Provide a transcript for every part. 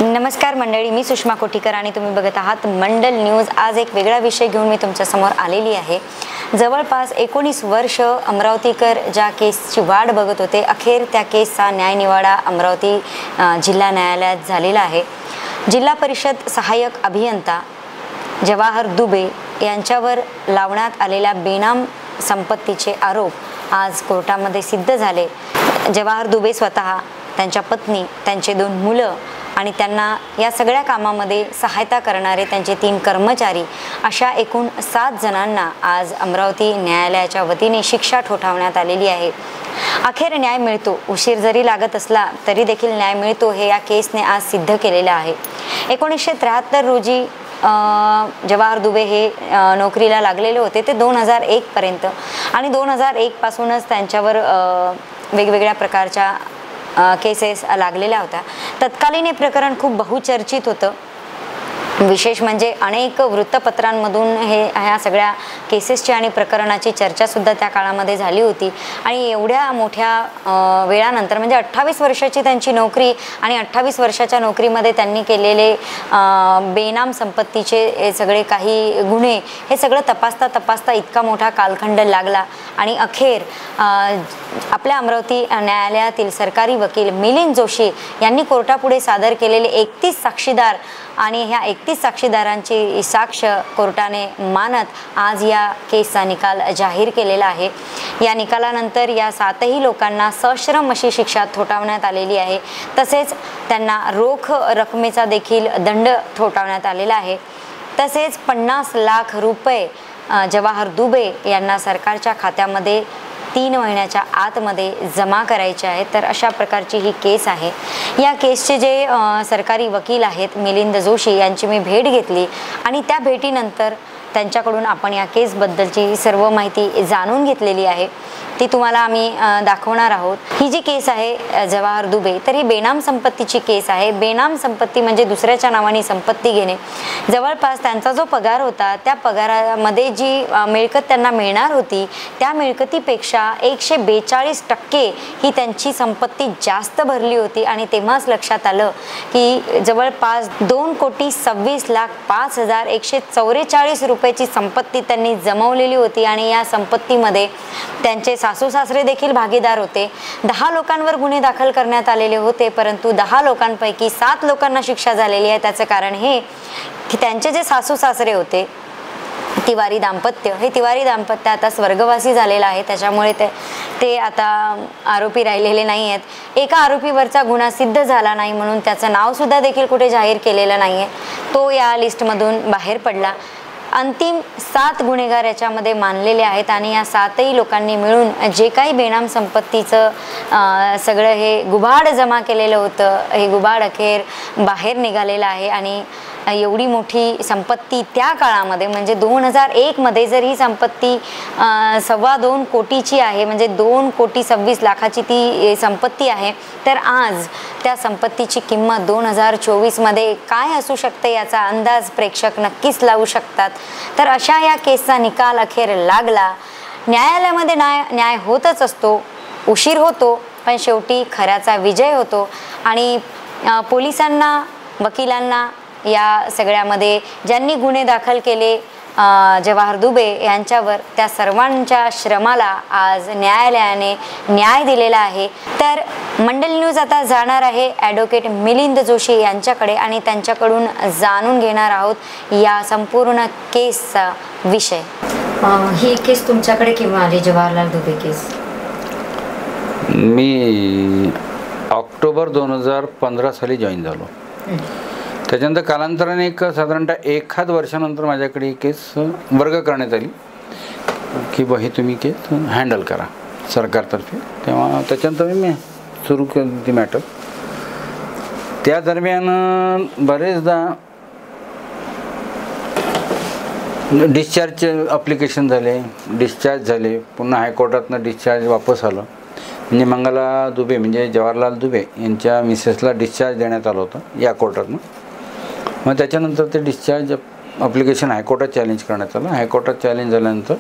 नमस्कार मंडळी, मी सुषमा कोठीकर आणि तुम्ही बघत आहात मंडल न्यूज। आज एक वेगळा विषय घेऊन मी तुमच्या समोर आलेली आहे। जवळपास 19 वर्ष अमरावतीकर ज्या केसची वाट बघत होते, अखेर त्या केसचा न्यायनिवाडा अमरावती जिल्हा न्यायालयात झालेला आहे। जिल्हा परिषद सहाय्यक अभियंता जवाहर दुबे यांच्यावर लावण्यात आलेल्या बेनाम संपत्तीचे आरोप आज कोर्टामध्ये सिद्ध झाले। जवाहर दुबे स्वतः, त्यांच्या पत्नी, त्यांचे 2 मुलं आणि त्यांना या सगळ्या कामामध्ये सहायता करणारे त्यांचे 3 कर्मचारी अशा एकूण 7 जणांना आज अमरावती न्यायालयाच्या वतीने शिक्षा ठोठावण्यात आलेली आहे। अखेर न्याय मिळतो, उशीर जरी लागत असला तरी देखील न्याय मिळतो, हे या केसने आज सिद्ध केलेले आहे। 1973 रोजी जवाहर दुबे हे नोकरीला लागलेले होते, ते 2001 पर्यंत, आणि 2001 पासूनच त्यांच्यावर वेगवेगळ्या प्रकारच्या केसेस लागलेल्या होत्या। तत्कालीन हे प्रकरण खूप बहुचर्चित होतं। विशेष म्हणजे अनेक वृत्तपत्रांमधून ह्या सगळ्या केसेसची आणि प्रकरणाची चर्चा सुद्धा त्या काळामध्ये झाली होती। आणि एवढ्या मोठ्या वेळानंतर, म्हणजे 28 वर्षाची त्यांची नोकरी आणि 28 वर्षाच्या नोकरीमध्ये त्यांनी केलेले बेनाम संपत्तीचे सगळे काही गुन्हे, हे सगळं तपासता इतका मोठा कालखंड लागला आणि अखेर आपल्या अमरावती न्यायालयातील सरकारी वकील मिलिंद जोशी यांनी कोर्टापुढे सादर केलेले 31 साक्षीदार आणि ह्या 31 साक्षीदारांची साक्ष कोर्टाने मानत आज या केसचा निकाल जाहीर केलेला आहे। या निकालानंतर या 7ही लोकांना सश्रम अशी शिक्षा ठोठावण्यात आलेली आहे। तसेच त्यांना रोख रकमेचा देखील दंड ठोठावण्यात आलेला आहे। तसेच 50 लाख रुपये जवाहर दुबे यांना सरकारच्या खात्यामध्ये 3 महिन्याच्या आतमध्ये जमा करायचे आहेत। तर अशा प्रकारची ही केस आहे। या केसचे जे सरकारी वकील आहेत मिलिंद जोशी यांची मी भेट घेतली आणि त्या भेटीनंतर त्यांच्याकडून आपण या केसबद्दलची सर्व माहिती जाणून घेतलेली आहे, ती तुम्हाला आम्ही दाखवणार आहोत। ही जी केस आहे जवाहर दुबे, तर ही बेनाम संपत्तीची केस आहे। बेनाम संपत्ती म्हणजे दुसऱ्याच्या नावाने संपत्ती घेणे। जवळपास त्यांचा जो पगार होता, त्या पगारामध्ये जी मिळकत त्यांना मिळणार होती, त्या मिळकतीपेक्षा 142% ही त्यांची संपत्ती जास्त भरली होती। आणि तेव्हाच लक्षात आलं की जवळपास 2,26,05,144 रुपयाची संपत्ती त्यांनी जमवलेली होती। आणि या संपत्तीमध्ये त्यांचे सासू सासरे देखील भागीदार होते। 10 लोकांवर गुन्हे दाखल करण्यात आलेले होते, परंतु 10 लोकांपैकी 7 लोकांना शिक्षा झालेली आहे। त्याचं कारण हे की त्यांचे जे सासू सासरे होते, तिवारी दाम्पत्य, हे तिवारी दाम्पत्य आता स्वर्गवासी झालेलं आहे। त्याच्यामुळे ते आता आरोपी राहिलेले नाही आहेत। एका आरोपीवरचा गुन्हा सिद्ध झाला नाही म्हणून त्याचं नाव सुद्धा देखील कुठे जाहीर केलेलं नाही आहे, तो या लिस्टमधून बाहेर पडला। अंतिम 7 गुन्हेगार याच्यामध्ये मानलेले आहेत आणि या 7ही लोकांनी मिळून जे काही बेनाम संपत्तीचं सगळं हे गुभाड जमा केलेलं होतं, हे गुभाड अखेर बाहेर निघालेलं आहे। आणि एवढी मोठी संपत्ती त्या काळामध्ये, म्हणजे 2001 मध्ये जर ही संपत्ती 2.25 कोटीची आहे, म्हणजे 2,26,00,000 लाखाची ती संपत्ती आहे, तर आज त्या संपत्तीची किंमत 2024 मध्ये काय असू शकते याचा अंदाज प्रेक्षक नक्कीच लावू शकतात। तर अशा या केसचा निकाल अखेर लागला। न्यायालयामध्ये न्याय होतच असतो, उशीर होतो, पण शेवटी खऱ्याचा विजय होतो। आणि पोलिसांना, वकिलांना, या सगळ्यामध्ये ज्यांनी गुन्हे दाखल केले जवाहर दुबे यांच्यावर, त्या सर्वांच्या श्रमाला आज न्यायालयाने न्याय दिलेला आहे। तर मंडल न्यूज आता जाणार आहे ॲडव्होकेट मिलिंद जोशी यांच्याकडे आणि त्यांच्याकडून जाणून घेणार आहोत या संपूर्ण केसचा विषय। ही केस तुमच्याकडे केव्हा आली, जवाहरलाल दुबे केस? मी ऑक्टोबर 2015 साली जॉईन झालो। त्याच्यानंतर कालांतराने साधारणतः 1 वर्षानंतर माझ्याकडे ही केस वर्ग करण्यात आली की ही तुम्ही केस हँडल करा सरकारतर्फे। तेव्हा त्याच्यानंतर मी सुरू केली ती मॅटर। त्या दरम्यान बरेचदा डिस्चार्जचे अप्लिकेशन झाले, डिस्चार्ज झाले, पुन्हा हायकोर्टातनं डिस्चार्ज वापस आलं। म्हणजे मंगला दुबे, म्हणजे जवाहरलाल दुबे यांच्या मिसेसला डिस्चार्ज देण्यात आलं होतं या कोर्टातनं। मग त्याच्यानंतर ते डिस्चार्ज अप्लिकेशन हायकोर्टात चॅलेंज करण्यात आलं। हायकोर्टात चॅलेंज झाल्यानंतर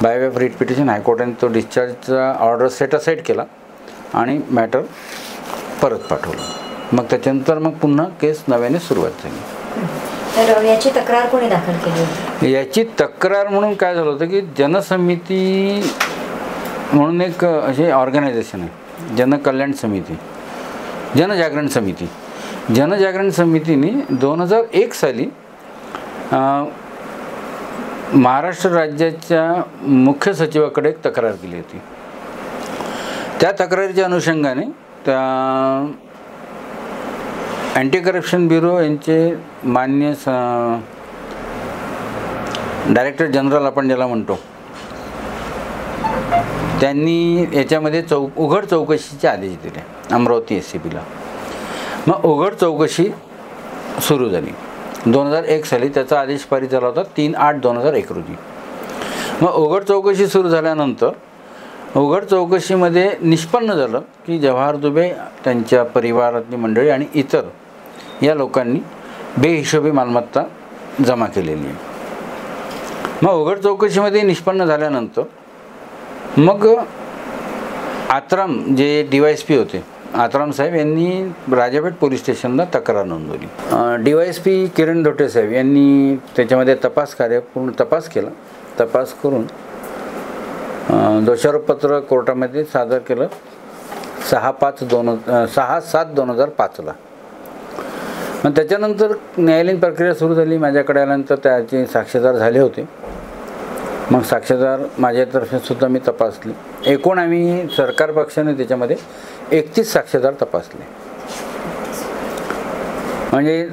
by way of writ petition हायकोर्टाने तो डिस्चार्जचा ऑर्डर सेट असाइड केला आणि मॅटर परत पाठवलं। मग त्याच्यानंतर मग पुन्हा केस नव्याने सुरुवात झाली. तर याची तक्रार कोणी दाखल केली होती? याची तक्रार म्हणून काय झालं होतं की जनसमिती म्हणून एक असे ऑर्गनायझेशन आहे, जनकल्याण समिती, जनजागरण समिती. जनजागरण समितीने 2001 साली महाराष्ट्र राज्याच्या मुख्य सचिवाकडे एक तक्रार केली होती. त्या तक्रारीच्या अनुषंगाने त्या अँटी करप्शन ब्युरो यांचे मान्य डायरेक्टर जनरल आपण ज्याला म्हणतो, त्यांनी याच्यामध्ये उघड चौकशीचे आदेश दिले अमरावती SCPला. मग उघड चौकशी सुरू झाली 2001 साली. त्याचा आदेश पारित झाला होता 3/8/2001 रोजी. मग उघड चौकशी सुरू झाल्यानंतर उघड चौकशीमध्ये निष्पन्न झालं की जवाहर दुबे, त्यांच्या परिवारातली मंडळी आणि इतर या लोकांनी बेहिशोबी मालमत्ता जमा केलेली आहे. मग उघड चौकशीमध्ये निष्पन्न झाल्यानंतर मग आत्राम जे DYSP होते, आत्राम साहेब यांनी राजापेठ पोलीस स्टेशनला तक्रार नोंदवली. DYSP किरण ढोटे साहेब यांनी त्याच्यामध्ये पूर्ण तपास केला. तपास करून दोषारोपपत्र कोर्टामध्ये सादर केलं 6/7/2005ला. मग त्याच्यानंतर न्यायालयीन प्रक्रिया सुरू झाली. माझ्याकडे आल्यानंतर त्याचे साक्षीदार झाले होते. मग साक्षीदार माझ्यातर्फे सुद्धा मी तपासले. एकूण आम्ही सरकार पक्षाने त्याच्यामध्ये 31 साक्षीदार तपासले. म्हणजे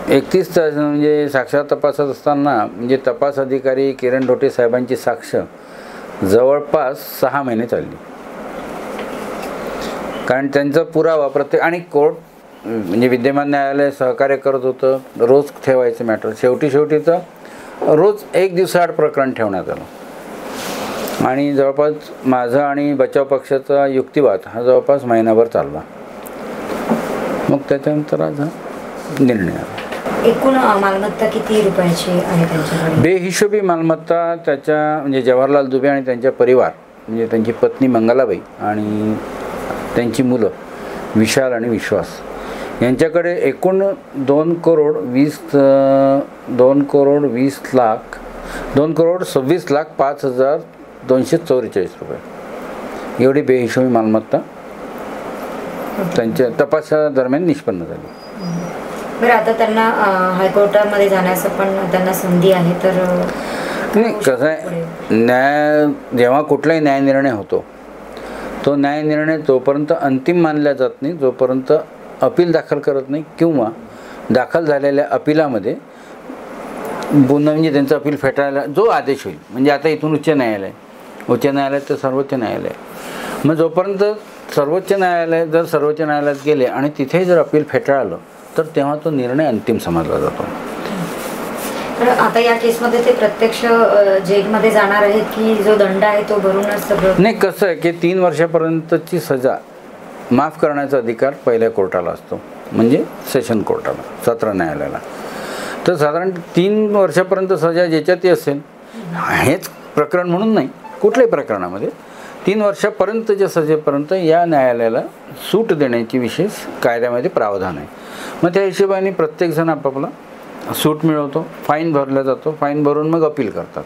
31 म्हणजे साक्षीदार तपासत असताना म्हणजे तपास अधिकारी किरण ढोटे साहेबांची साक्ष जवळपास 6 महिने चालली. कारण त्यांचा पुरावा प्रत्येक आणि कोर्ट म्हणजे विद्यमान न्यायालय सहकार्य करत होतं. रोज ठेवायचं मॅटर. शेवटी तर रोज 1 दिवसाआड प्रकरण ठेवण्यात आलं. आणि जवळपास माझा आणि बचाव पक्षाचा युक्तिवाद हा जवळपास महिनाभर चालला. मग त्याच्यानंतर आज हा निर्णय आला. एकूण मालमत्ता किती रुपयाची आहे त्यांच्याकडे? बेहिशोबी मालमत्ता त्याच्या म्हणजे जवाहरलाल दुबे आणि त्यांच्या परिवार म्हणजे त्यांची पत्नी मंगलाबाई आणि त्यांची मुलं विशाल आणि विश्वास यांच्याकडे एकूण 2,20,26,05,244 रुपये एवढी बेहिशोबी मालमत्ता त्यांच्या तपासादरम्यान निष्पन्न झाली. बरं, आता त्यांना हायकोर्टामध्ये जाण्याचं पण त्यांना संधी आहे. तर नाही, कसं आहे, न्याय जेव्हा कुठलाही न्यायनिर्णय होतो तो न्यायनिर्णय जोपर्यंत अंतिम मानला जात नाही, जोपर्यंत अपील दाखल करत नाही किंवा दाखल झालेल्या अपिलामध्ये पुन्हा म्हणजे त्यांचं अपील फेटाळायला जो आदेश होईल, म्हणजे आता इथून उच्च न्यायालय तर सर्वोच्च न्यायालय, मग जोपर्यंत सर्वोच्च न्यायालयात गेले आणि तिथेही जर अपील फेटाळलं तर तेव्हा तो निर्णय अंतिम समजला जातो. तर आता या केसमध्ये ते प्रत्यक्ष जेलमध्ये जाणार आहेत की जो दंड आहे तो भरूनच सगळं? नाही, कसं आहे की 3 वर्षापर्यंतची सजा माफ करण्याचा अधिकार पहिल्या कोर्टाला असतो, म्हणजे सेशन कोर्टाला, सत्र न्यायालयाला. तर साधारण 3 वर्षापर्यंत सजा ज्याच्यातही असेल, हेच प्रकरण म्हणून नाही, कुठल्याही प्रकरणामध्ये 3 वर्षापर्यंतच्या सजेपर्यंत या न्यायालयाला सूट देण्याची विशेष कायद्यामध्ये प्रावधान आहे. मग त्या हिशोबाने प्रत्येकजण आपापला सूट मिळवतो, फाईन भरला जातो, फाईन भरून मग अपील करतात.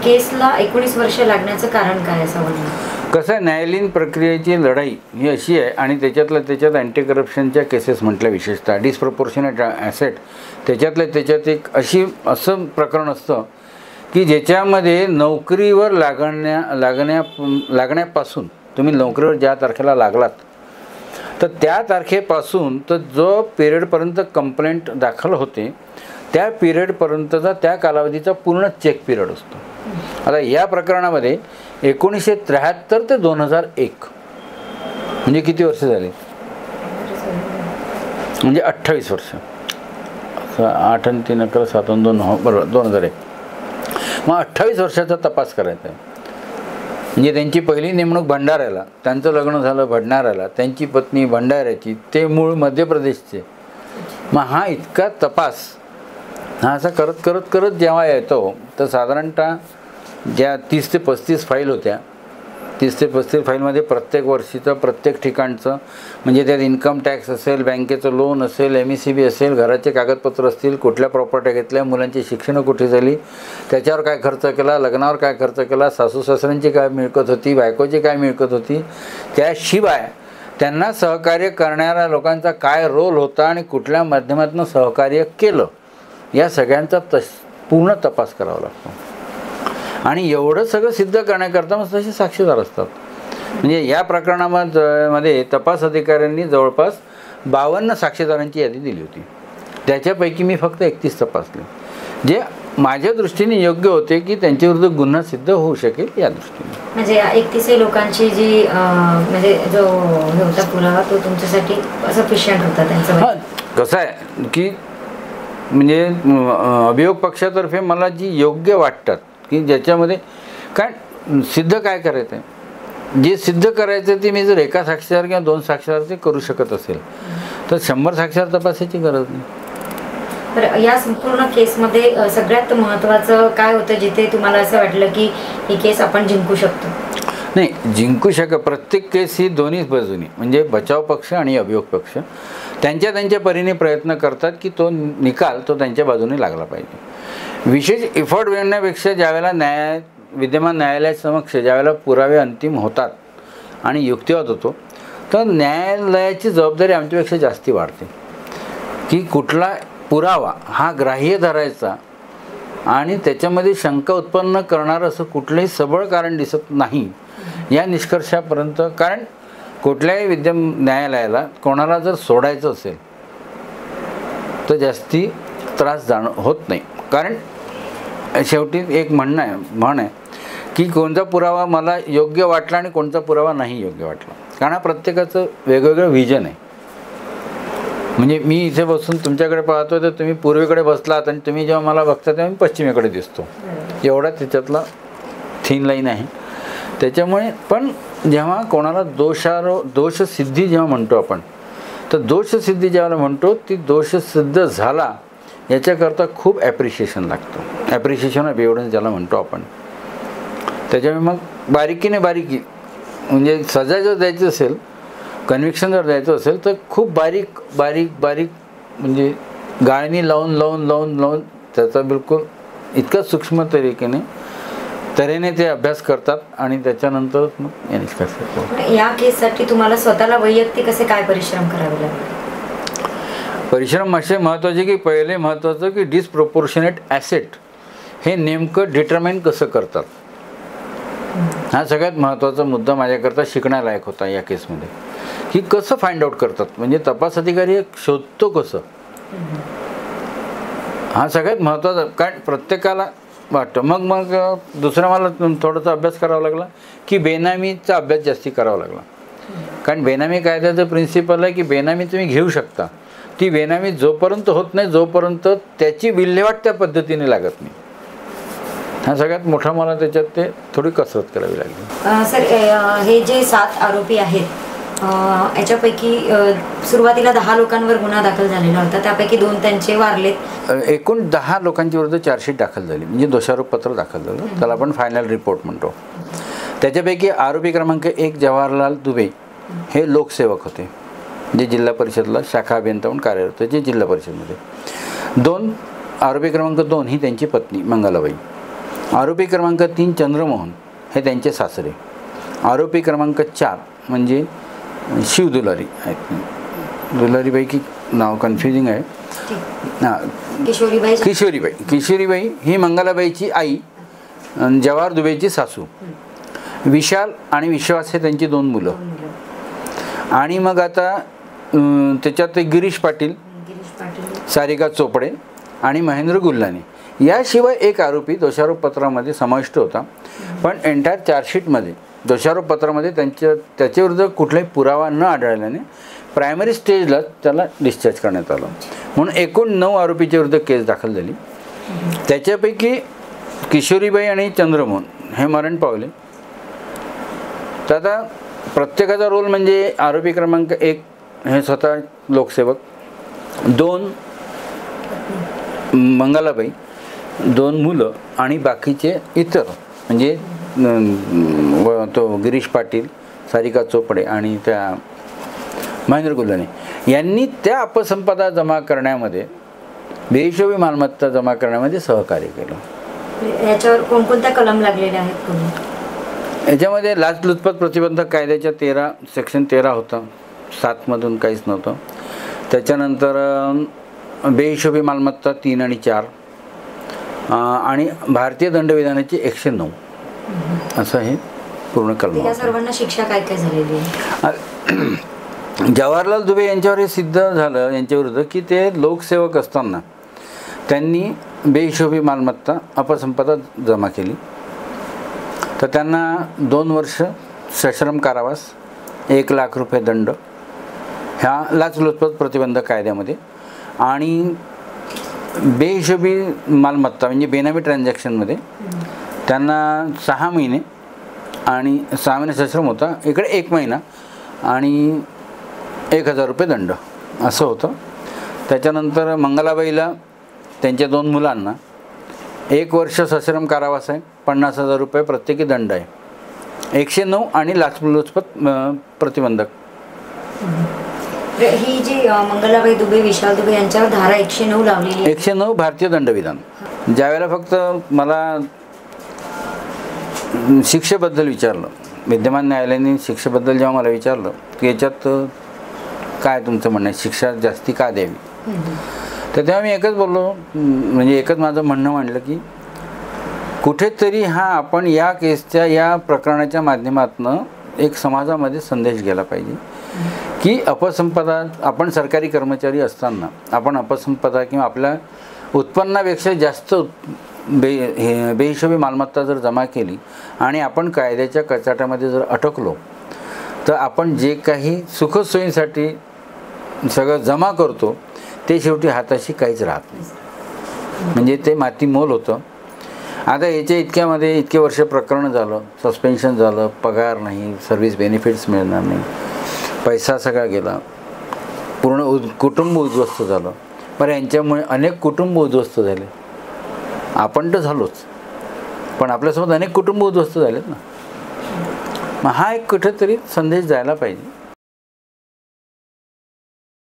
केसला 19 वर्ष लागण्याचं कारण काय असं म्हणणं? कसं आहे, न्यायालयीन प्रक्रियेची लढाई ही अशी आहे आणि त्याच्यात अँटी करप्शनच्या केसेस म्हटल्या, विशेषतः डिस्प्रपोर्शनेट ॲसेट, त्याच्यात एक असं प्रकरण असतं की ज्याच्यामध्ये नोकरीवर लागण्यापासून तुम्ही नोकरीवर ज्या तारखेला लागलात तर त्या तारखेपासून तर जो पिरियडपर्यंत कंप्लेंट दाखल होते त्या पिरियडपर्यंतचा त्या कालावधीचा पूर्ण चेक पिरियड असतो. आता या प्रकरणामध्ये 1973 ते 2001 म्हणजे किती वर्ष झाली? म्हणजे 28 वर्ष. 8 आणि 3 11 7 2 9 बरोबर 2001. मग 28 वर्षाचा तपास करायचा आहे. म्हणजे त्यांची पहिली नेमणूक भंडाऱ्याला, त्यांचं लग्न झालं भंडाऱ्याला, त्यांची पत्नी भंडाऱ्याची, ते मूळ मध्य प्रदेशचे. मग हा इतका तपास हा असा करत जेव्हा येतो तर साधारणतः ज्या 30 ते 35 फाईल होत्या 30 ते 35 फाईलमध्ये प्रत्येक वर्षीचं प्रत्येक ठिकाणचं, म्हणजे त्यात इन्कम टॅक्स असेल, बँकेचं लोन असेल, MSEB असेल, घराचे कागदपत्र असतील, कुठल्या प्रॉपर्ट्या घेतल्या, मुलांची शिक्षणं कुठे झाली, त्याच्यावर काय खर्च केला, लग्नावर काय खर्च केला, सासू सासऱ्यांची काय मिळकत होती, बायकोची काय मिळकत होती, त्याशिवाय त्यांना सहकार्य करणाऱ्या लोकांचा काय रोल होता आणि कुठल्या माध्यमातून सहकार्य केलं, या सगळ्यांचा पूर्ण तपास करावा लागतो. आणि एवढं सगळं सिद्ध करण्याकरता मग तसे साक्षीदार असतात. म्हणजे या प्रकरणामध्ये तपास अधिकाऱ्यांनी जवळपास 52 साक्षीदारांची यादी दिली होती. त्याच्यापैकी मी फक्त 31 तपासले, जे माझ्या दृष्टीने योग्य होते की त्यांच्याविरुद्ध गुन्हा सिद्ध होऊ शकेल या दृष्टीने. म्हणजे 31 लोकांची जी म्हणजे जो होता पुरावा तो तुमच्यासाठी सफिशियंट होता त्यांचा? हां, कसं आहे की म्हणजे अभियोग पक्षातर्फे मला जी योग्य वाटतात की ज्याच्यामध्ये काय सिद्ध काय करायचं आहे, जे सिद्ध करायचं ते मी जर एका साक्षीदार किंवा 2 साक्षीदार ते करू शकत असेल तर 100 साक्षीदार तपासायची गरज नाही. तर या संपूर्ण केसमध्ये सगळ्यात महत्त्वाचं काय होतं जिथे तुम्हाला असं वाटलं की ही केस आपण जिंकू शकतो? नाही, जिंकू शकत प्रत्येक केस ही दोन्ही बाजूनी, म्हणजे बचाव पक्ष आणि अभियोग पक्ष त्यांच्या परीने प्रयत्न करतात की तो निकाल तो त्यांच्या बाजूने लागला पाहिजे. विशेष एफर्ट मिळण्यापेक्षा ज्यावेळेला विद्यमान न्यायालयासमक्ष ज्यावेळेला पुरावे अंतिम होतात आणि युक्तिवाद होतो तर न्यायालयाची जबाबदारी आमच्यापेक्षा जास्ती वाढते की कुठला पुरावा हा ग्राह्य धरायचा आणि त्याच्यामध्ये शंका उत्पन्न करणारं असं कुठलंही सबळ कारण दिसत नाही या निष्कर्षापर्यंत. कारण कुठल्याही न्यायालयाला कोणाला जर सोडायचं असेल तर जास्ती त्रास होत नाही. कारण शेवटी एक म्हण आहे की कोणता पुरावा मला योग्य वाटला आणि कोणता पुरावा नाही योग्य वाटला, कारण हा प्रत्येकाचं वेगवेगळं विजन आहे. म्हणजे मी इथे बसून तुमच्याकडे पाहतोय तर तुम्ही पूर्वेकडे बसलात आणि तुम्ही जेव्हा मला बघता तेव्हा मी पश्चिमेकडे दिसतो, एवढा त्याच्यातला थिन लाईन आहे. त्याच्यामुळे पण जेव्हा कोणाला दोषसिद्धी जेव्हा म्हणतो आपण, तर दोषसिद्धी ज्यावेळेला म्हणतो ती दोषसिद्ध झाला याच्याकरता खूप ॲप्रिशिएशन लागतं. ॲप्रिशिएशन ऑफ एव्हिडन्स ज्याला म्हणतो आपण. त्याच्यामुळे मग बारीकीने बारीकी म्हणजे सजा जर द्यायची असेल, कन्व्हिक्शन जर द्यायचं असेल तर खूप बारीक बारीक बारीक म्हणजे गाळणी लावून त्याचा बिलकुल इतका सूक्ष्म तऱ्हेने ते अभ्यास करतात आणि त्याच्यानंतर मग या निष्कर्ष येतो. या केससाठी तुम्हाला स्वतःला वैयक्तिक असे काय परिश्रम करावे लागले? परिश्रम असे महत्त्वाचे की पहिले महत्त्वाचं की डिसप्रोपोर्शनेट ॲसेट हे नेमकं डिटर्माइन कसं करतात, हा सगळ्यात महत्त्वाचा मुद्दा माझ्याकरता शिकण्यालायक होता या केसमध्ये. की कसं फाइंड आउट करतात, म्हणजे तपास अधिकारी शोधतो कसं, हा सगळ्यात महत्त्वाचा. कारण प्रत्येकाला वाटतं मग दुसरा मला थोडासा अभ्यास करावा लागला की बेनामीचा अभ्यास जास्ती करावा लागला. कारण बेनामी कायद्याचं प्रिन्सिपल आहे की बेनामी तुम्ही घेऊ शकता, ती बेनामी जोपर्यंत होत नाही जोपर्यंत त्याची विल्हेवाट त्या पद्धतीने लागत नाही. हा सगळ्यात मोठा मला त्याच्यात ते थोडी कसरत करावी लागली. सर, हे जे 7 आरोपी आहेत याच्यापैकी सुरुवातीला 10 लोकांवर गुन्हा दाखल झालेला होता, त्यापैकी 2 त्यांचे वारलेत. एकूण 10 लोकांच्या विरुद्ध चार्जशीट दाखल झाली, म्हणजे दोषारोपपत्र दाखल झालं, त्याला आपण फायनल रिपोर्ट म्हणतो. त्याच्यापैकी आरोपी क्रमांक 1 जवाहरलाल दुबे हे लोकसेवक होते, जे जिल्हा परिषदला शाखा अभियंता म्हणून कार्यरत होते, जे जिल्हा परिषदमध्ये. 2 आरोपी क्रमांक 2 ही त्यांची पत्नी मंगलाबाई. आरोपी क्रमांक 3 चंद्रमोहन हे त्यांचे सासरे. आरोपी क्रमांक 4 म्हणजे शिव दुलारी आहेत. दुलारीबाई नाव कन्फ्युजिंग आहे. हां, किशोरीबाई ही मंगलाबाईची आई, जवाहर दुबेची सासू. विशाल आणि विश्वास हे त्यांची 2 मुलं. आणि मग आता त्याच्यात गिरीश पाटील, सारिका चोपडे आणि महेंद्र गुल्लाने. याशिवाय एक आरोपी दोषारोपपत्रामध्ये समाविष्ट होता, पण एंटायर चार्जशीटमध्ये दोषारोपपत्रामध्ये त्याच्याविरुद्ध कुठलाही पुरावा न आढळल्याने प्रायमरी स्टेजला त्याला डिस्चार्ज करण्यात आलं. म्हणून एकूण 9 आरोपीच्या विरुद्ध केस दाखल झाली. त्याच्यापैकी किशोरीबाई आणि चंद्रमोहन हे मरण पावले. तर आता प्रत्येकाचा रोल म्हणजे आरोपी क्रमांक 1 हे स्वतः लोकसेवक, 2 मंगलाबाई, 2 मुलं आणि बाकीचे इतर म्हणजे तो गिरीश पाटील, सारिका चोपडे आणि त्या महेंद्र गुल्हाने यांनी त्या अपसंपदा जमा करण्यामध्ये, बेहिशोबी मालमत्ता जमा करण्यामध्ये सहकार्य केलं. याच्यावर कोणकोणत्या कलम लागलेल्या आहेत तुम्ही? याच्यामध्ये लाचलुचपत प्रतिबंधक कायद्याच्या सेक्शन 13 होतं, 7मधून काहीच नव्हतं. त्याच्यानंतर बेहिशोबी मालमत्ता 3 आणि 4 आणि भारतीय दंडविधानाची 109 असं हे पूर्ण कलम. या सर्वांना शिक्षा काय काय झालेली आहे? जवाहरलाल दुबे यांच्यावर हे सिद्ध झालं यांच्याविरुद्ध की ते लोकसेवक असताना त्यांनी बेहिशोबी मालमत्ता अपसंपदा जमा केली. तर त्यांना 2 वर्ष सश्रम कारावास, 1 लाख रुपये दंड ह्या लाचलुचपत प्रतिबंधक कायद्यामध्ये, आणि बेहिशोबी मालमत्ता म्हणजे बेनामी ट्रान्झॅक्शनमध्ये त्यांना 6 महिने आणि 6 महिने सश्रम होता, इकडे 1 महिना आणि 1000 रुपये दंड असं होतं. त्याच्यानंतर मंगलाबाईला त्यांच्या 2 मुलांना 1 वर्ष सश्रम कारावास आहे, 50,000 रुपये प्रत्येकी दंड आहे, 109 आणि लाचलुचपत प्रतिबंधक. ही जी मंगलाबाई दुबे, विशाल दुबे यांच्यावर धारा 109 लावलेली, 109 भारतीय दंडविधान. ज्यावेळेला फक्त मला शिक्षेबद्दल विचारलं, विद्यमान न्यायालयाने शिक्षेबद्दल जेव्हा मला विचारलं की याच्यात काय तुमचं म्हणणं आहे, शिक्षा जास्ती का द्यावी, तर तेव्हा मी एकच बोललो, म्हणजे एकच माझं म्हणणं मांडलं की कुठेतरी आपण या केसच्या, या प्रकरणाच्या माध्यमातून एक समाजामध्ये संदेश गेला पाहिजे की अपसंपदा, आपण सरकारी कर्मचारी असताना आपण अपसंपदा किंवा आपल्या उत्पन्नापेक्षा जास्त बेहिशोबी मालमत्ता जर जमा केली आणि आपण कायद्याच्या कचाट्यामध्ये जर अटकलो, तर आपण जे काही सुखसोयीसाठी सगळं जमा करतो ते शेवटी हाताशी काहीच राहत नाही, म्हणजे ते माती मोल होतं. आता याच्या इतक्यामध्ये इतके वर्ष प्रकरण झालं, सस्पेन्शन झालं, पगार नाही, सर्व्हिस बेनिफिट्स मिळणार नाही, पैसा सगळा गेला, पूर्ण कुटुंब उद्ध्वस्त झालं. बरं, यांच्यामुळे अनेक कुटुंब उद्ध्वस्त झाले, आपण तर झालोच, पण आपल्यासोबत अनेक कुटुंब उद्ध्वस्त झालेत ना. मग हा एक कुठेतरी संदेश जायला पाहिजे